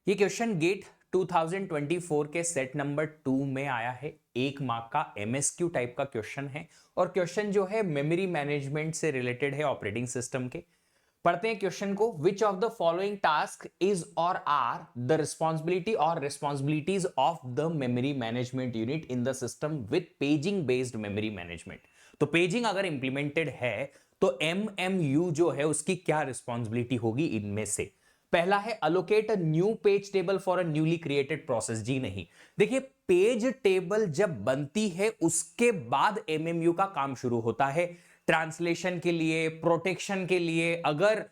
ये question gate 2024 के set number 2 में आया है। 1 मार्क का एमएसक्यू टाइप का क्वेश्चन है और क्वेश्चन जो है मेमोरी मैनेजमेंट से रिलेटेड है, ऑपरेटिंग सिस्टम के। पढ़ते हैं क्वेश्चन को। Which of the following task is और आर द रिस्पॉन्सिबिलिटी और responsibilities of the memory management unit in the system with paging based memory management. तो पेजिंग अगर इंप्लीमेंटेड है तो एमएमयू जो है उसकी क्या रिस्पॉन्सिबिलिटी होगी इनमें से। पहला है allocate a new page table for a newly created process. जी नहीं, देखिए पेज टेबल जब बनती है उसके बाद एमएमयू का काम शुरू होता है। ट्रांसलेशन के लिए, प्रोटेक्शन के लिए, अगर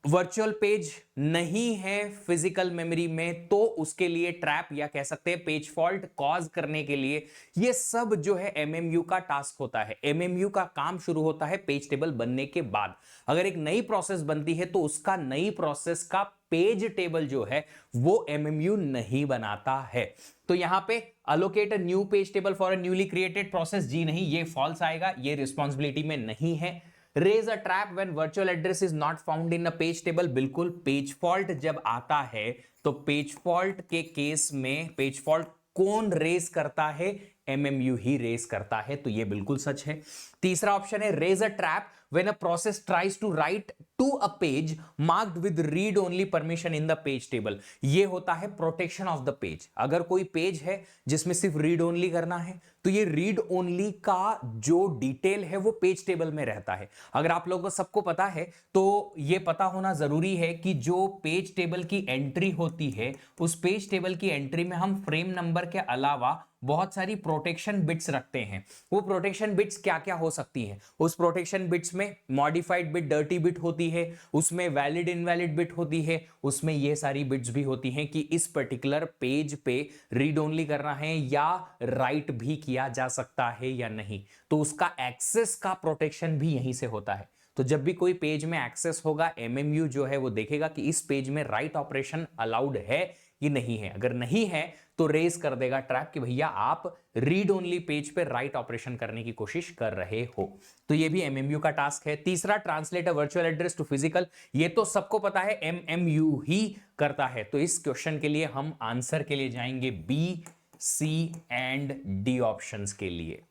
वर्चुअल पेज नहीं है फिजिकल मेमोरी में तो उसके लिए ट्रैप या कह सकते हैं पेज फॉल्ट कॉज करने के लिए, ये सब जो है एमएमयू का टास्क होता है। एमएमयू का काम शुरू होता है पेज टेबल बनने के बाद। अगर एक नई प्रोसेस बनती है तो उसका नई प्रोसेस का पेज टेबल जो है वो एमएमयू नहीं बनाता है। तो यहां पे allocate a new page table for a newly created process, जी नहीं, ये फॉल्स आएगा, ये रिस्पॉन्सिबिलिटी में नहीं है। Raise a trap when virtual address is not found in a page table, बिल्कुल। पेज फॉल्ट जब आता है तो पेज फॉल्ट के केस में पेज फॉल्ट कौन रेज करता है? एमएमयू ही रेज करता है, तो ये बिल्कुल सच है। तीसरा ऑप्शन है raise a trap when a process tries to write to a page marked with read only permission in the page table। ये होता है प्रोटेक्शन ऑफ द पेज। अगर कोई पेज है जिसमें सिर्फ रीड ओनली करना है तो ये रीड ओनली का जो डिटेल है वो पेज टेबल में रहता है। अगर आप लोगों को सबको पता है तो ये पता होना जरूरी है कि जो पेज टेबल की एंट्री होती है उस पेज टेबल की एंट्री में हम फ्रेम नंबर के अलावा बहुत सारी प्रोटेक्शन बिट्स रखते हैं। वो प्रोटेक्शन बिट्स क्या क्या हो सकती हैं? उस प्रोटेक्शन बिट्स में मॉडिफाइड बिट, डर्टी बिट होती है, उसमें वैलिड इनवैलिड बिट होती है, उसमें ये सारी बिट्स भी होती हैं कि इस पर्टिकुलर पेज पे रीड ओनली करना है या राइट भी किया जा सकता है या नहीं। तो उसका एक्सेस का प्रोटेक्शन भी यहीं से होता है। तो जब भी कोई पेज में एक्सेस होगा एमएमयू जो है वो देखेगा कि इस पेज में राइट ऑपरेशन अलाउड है कि नहीं है। अगर नहीं है तो रेज कर देगा ट्रैप कि भैया आप रीड ओनली पेज पे राइट ऑपरेशन करने की कोशिश कर रहे हो। तो ये भी एमएमयू का टास्क है। तीसरा translate a virtual address to physical, ये तो सबको पता है एमएमयू ही करता है। तो इस क्वेश्चन के लिए हम आंसर के लिए जाएंगे B, C and D options के लिए।